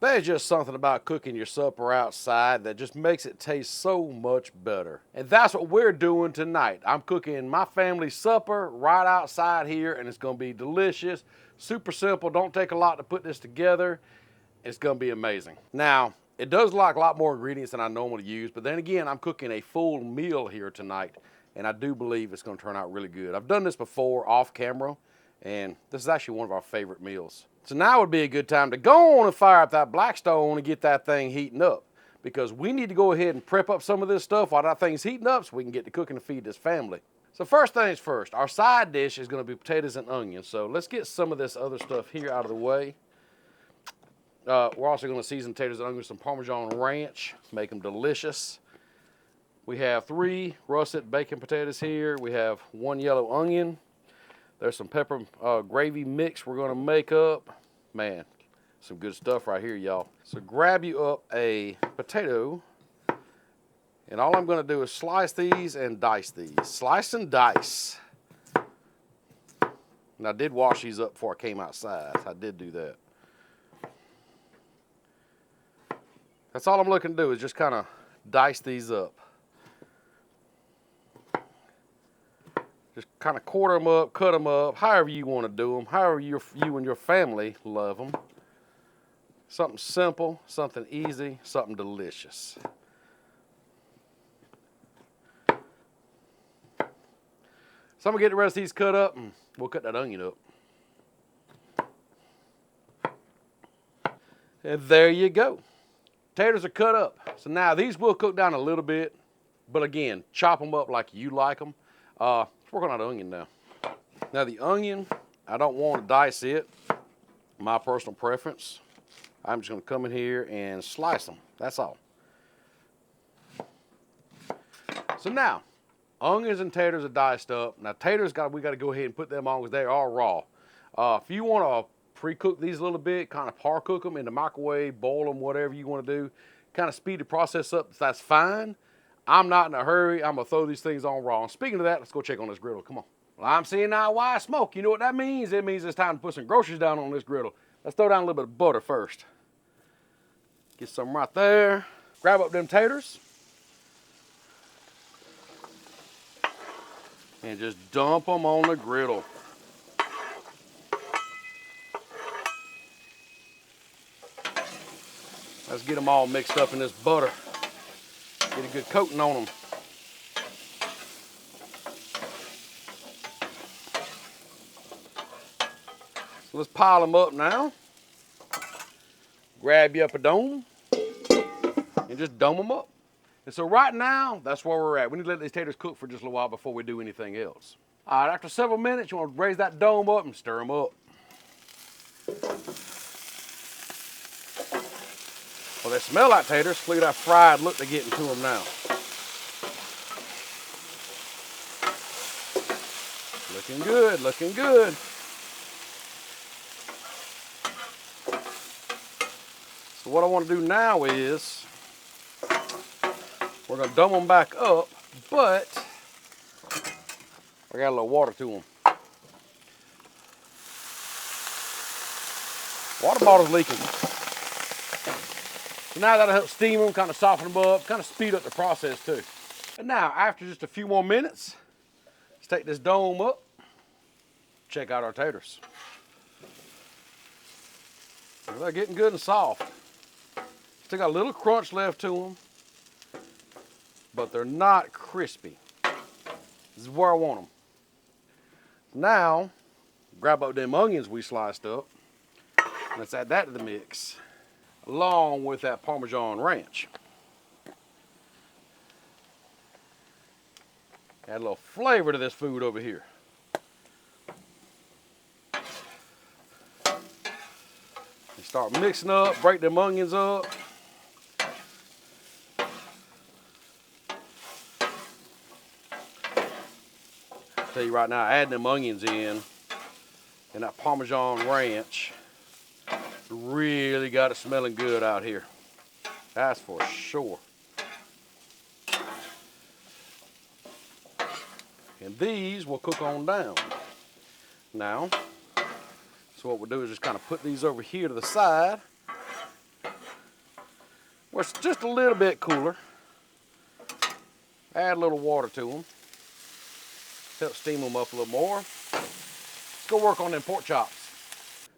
There's just something about cooking your supper outside that just makes it taste so much better. And that's what we're doing tonight. I'm cooking my family's supper right outside here, and it's gonna be delicious, super simple, don't take a lot to put this together. It's gonna be amazing. Now, it does like a lot more ingredients than I normally use, but then again, I'm cooking a full meal here tonight, and I do believe it's gonna turn out really good. I've done this before off camera, and this is actually one of our favorite meals. So now would be a good time to go on and fire up that Blackstone and get that thing heating up, because we need to go ahead and prep up some of this stuff while that thing's heating up so we can get to cooking to feed this family. So first things first, our side dish is gonna be potatoes and onions. So let's get some of this other stuff here out of the way. We're also gonna season potatoes and onions with some Parmesan Ranch, make them delicious. We have 3 russet bacon potatoes here. We have 1 yellow onion. There's some pepper gravy mix we're gonna make up. Man, some good stuff right here, y'all. So grab you up a potato, and all I'm gonna do is slice these and dice these. Slice and dice. And I did wash these up before I came outside. I did do that. That's all I'm looking to do is just kind of dice these up. Just kind of quarter them up, cut them up, however you want to do them, however you and your family love them. Something simple, something easy, something delicious. So I'm gonna get the rest of these cut up and we'll cut that onion up. And there you go. Potatoes are cut up. So now these will cook down a little bit, but again, chop them up like you like them. Let's work on that onion now. Now the onion, I don't want to dice it. My personal preference. I'm just gonna come in here and slice them, that's all. So now, onions and taters are diced up. Now taters, we gotta go ahead and put them on because they are raw. If you wanna pre-cook these a little bit, kind of par cook them in the microwave, boil them, whatever you wanna do, kind of speed the process up, that's fine. I'm not in a hurry. I'm gonna throw these things on raw. And speaking of that, let's go check on this griddle. Come on. Well, I'm seeing now why smoke. You know what that means? It means it's time to put some groceries down on this griddle. Let's throw down a little bit of butter first. Get some right there. Grab up them taters. And just dump them on the griddle. Let's get them all mixed up in this butter. Get a good coating on them. So let's pile them up now. Grab you up a dome and just dome them up. And so right now, that's where we're at. We need to let these taters cook for just a little while before we do anything else. All right, after several minutes, you want to raise that dome up and stir them up. Well, they smell like taters. Look at that fried look they're getting to them now. Looking good, looking good. So what I want to do now is, we're going to dumb them back up, but I got a little water to them. Water bottle's leaking. So now that'll help steam them, kind of soften them up, kind of speed up the process too. And now, after just a few more minutes, let's take this dome up, check out our taters. They're getting good and soft. Still got a little crunch left to them, but they're not crispy. This is where I want them. Now, grab up them onions we sliced up. Let's add that to the mix, along with that Parmesan Ranch. Add a little flavor to this food over here. And start mixing up, break them onions up. I'll tell you right now, adding them onions in and that Parmesan Ranch really got it smelling good out here. That's for sure. And these will cook on down. Now, so what we'll do is just kind of put these over here to the side. Or it's just a little bit cooler. Add a little water to them. Help steam them up a little more. Let's go work on them pork chops.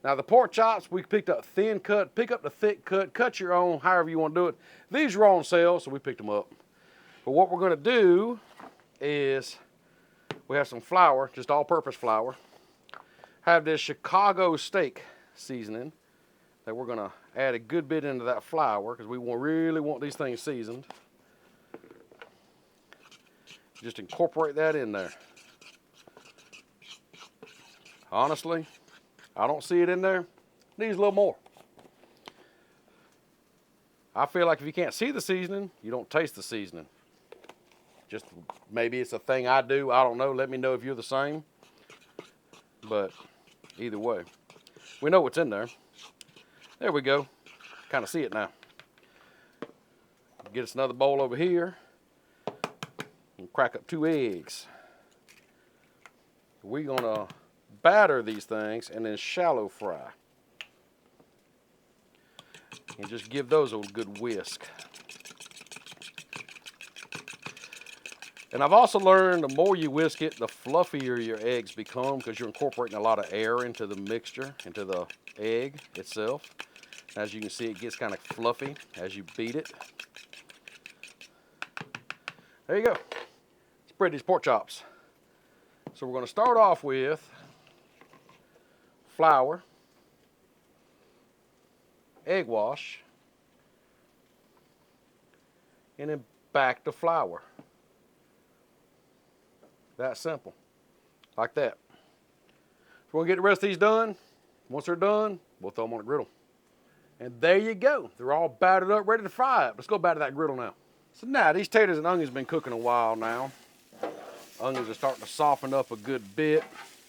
Now the pork chops, we picked up thin cut, pick up the thick cut, cut your own, however you want to do it. These are on sale, so we picked them up. But what we're gonna do is, we have some flour, just all-purpose flour. Have this Chicago steak seasoning that we're gonna add a good bit into that flour because we really want these things seasoned. Just incorporate that in there. Honestly, I don't see it in there. Needs a little more. I feel like if you can't see the seasoning, you don't taste the seasoning. Just maybe it's a thing I do. I don't know. Let me know if you're the same. But either way, we know what's in there. There we go. Kind of see it now. Get us another bowl over here. And crack up 2 eggs. We're gonna batter these things and then shallow fry. And just give those a good whisk. And I've also learned the more you whisk it, the fluffier your eggs become because you're incorporating a lot of air into the mixture, into the egg itself. As you can see, it gets kind of fluffy as you beat it. There you go. Spread these pork chops. So we're going to start off with flour, egg wash, and then back to flour. That simple. Like that. So we're going to get the rest of these done. Once they're done, we'll throw them on a griddle. And there you go. They're all battered up, ready to fry it. Let's go back to that griddle now. So now, these taters and onions have been cooking a while now. Onions are starting to soften up a good bit.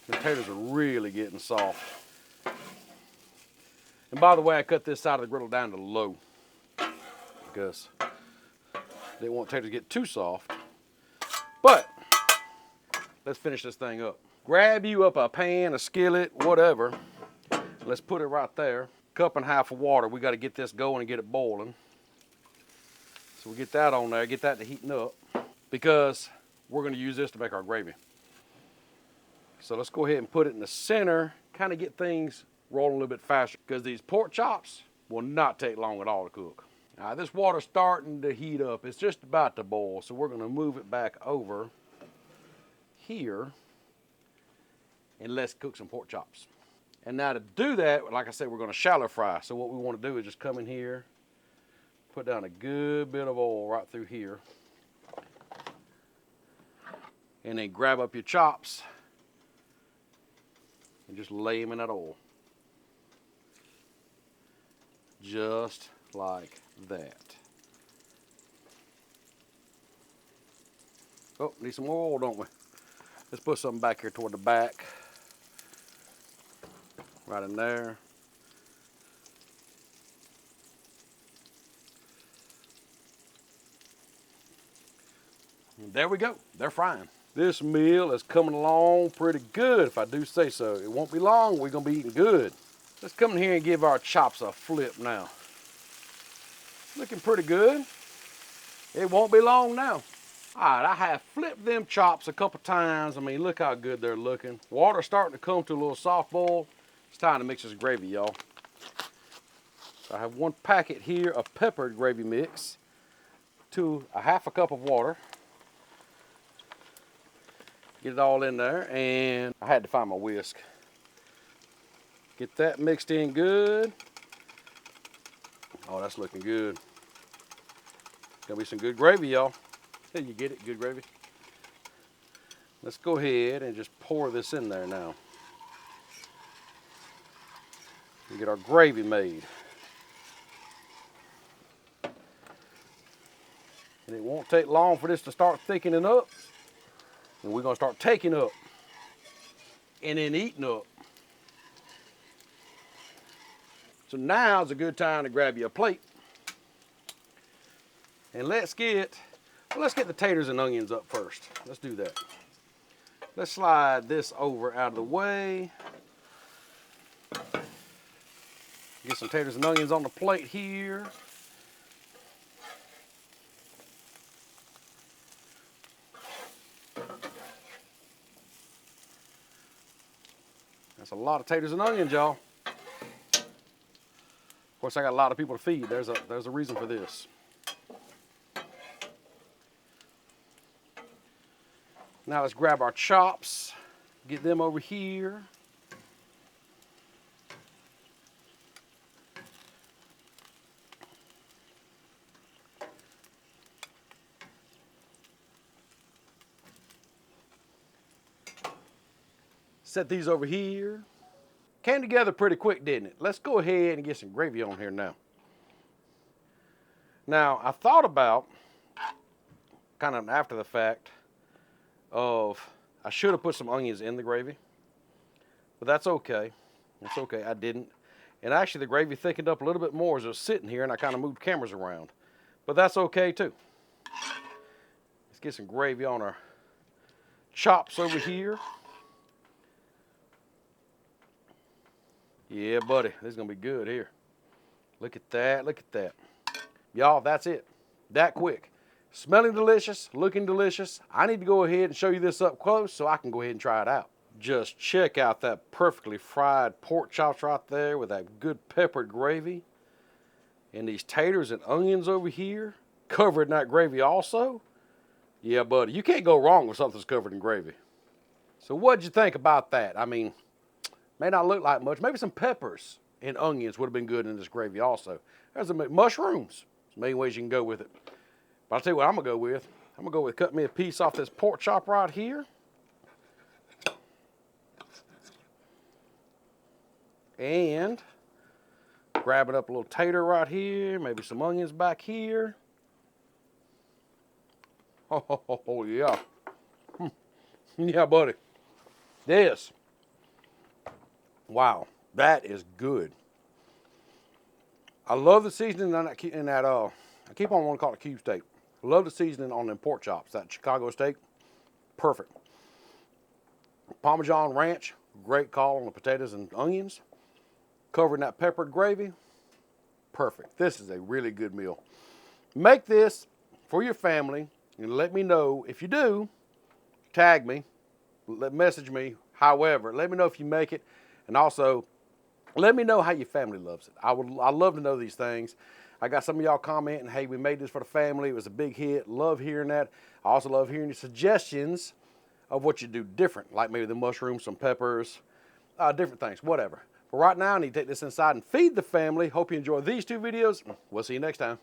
The taters are really getting soft. And by the way, I cut this side of the griddle down to low because I didn't want taters to get too soft. But let's finish this thing up. Grab you up a pan, a skillet, whatever. Let's put it right there. Cup and a half of water. We got to get this going and get it boiling. So we get that on there, get that to heating up because we're going to use this to make our gravy. So let's go ahead and put it in the center, kind of get things rolling a little bit faster because these pork chops will not take long at all to cook. Now this water's starting to heat up. It's just about to boil, so we're going to move it back over here and let's cook some pork chops. And now to do that, like I said, we're going to shallow fry. So what we want to do is just come in here, put down a good bit of oil right through here, and then grab up your chops and just lay them in that oil. Just like that. Oh, need some more oil, don't we? Let's put something back here toward the back. Right in there. And there we go. They're frying. This meal is coming along pretty good, if I do say so. It won't be long. We're going to be eating good. Let's come in here and give our chops a flip now. Looking pretty good. It won't be long now. All right, I have flipped them chops a couple times. I mean, look how good they're looking. Water's starting to come to a little soft boil. It's time to mix this gravy, y'all. So I have 1 packet here of peppered gravy mix to a half a cup of water. Get it all in there, and I had to find my whisk. Get that mixed in good. Oh, that's looking good. Gonna be some good gravy, y'all. Hey, you get it? Good gravy. Let's go ahead and just pour this in there now. And get our gravy made. And it won't take long for this to start thickening up. And we're gonna start taking up and then eating up. So now's a good time to grab you a plate. And let's get the taters and onions up first. Let's do that. Let's slide this over out of the way. Get some taters and onions on the plate here. That's a lot of taters and onions, y'all. Of course, I got a lot of people to feed. There's a reason for this. Now let's grab our chops, get them over here. Set these over here. Came together pretty quick, didn't it? Let's go ahead and get some gravy on here now. Now, I thought about, kind of after the fact, I should have put some onions in the gravy, but that's okay. It's okay, I didn't. And actually the gravy thickened up a little bit more as it was sitting here and I kind of moved cameras around. But that's okay too. Let's get some gravy on our chops over here. Yeah, buddy, this is gonna be good here. Look at that, look at that. Y'all, that's it. That quick. Smelling delicious, looking delicious. I need to go ahead and show you this up close so I can go ahead and try it out. Just check out that perfectly fried pork chops right there with that good peppered gravy. And these taters and onions over here, covered in that gravy also. Yeah, buddy, you can't go wrong with something that's covered in gravy. So what'd you think about that? I mean, may not look like much. Maybe some peppers and onions would have been good in this gravy also. There's mushrooms. There's many ways you can go with it. But I'll tell you what I'm gonna go with. I'm gonna go with cutting me a piece off this pork chop right here. And grabbing up a little tater right here, maybe some onions back here. Oh yeah. Yeah, buddy. This. Wow, that is good. I love the seasoning in that, I keep on wanting to call it cube steak. I love the seasoning on them pork chops, that Chicago steak, perfect. Parmesan Ranch, great call on the potatoes and onions. Covering that peppered gravy, perfect. This is a really good meal. Make this for your family and let me know if you do. Tag me, message me, however. Let me know if you make it, and also let me know how your family loves it. I love to know these things. I got some of y'all commenting, hey, we made this for the family. It was a big hit. Love hearing that. I also love hearing your suggestions of what you do different, like maybe the mushrooms, some peppers, different things, whatever. But right now, I need to take this inside and feed the family. Hope you enjoy these two videos. We'll see you next time.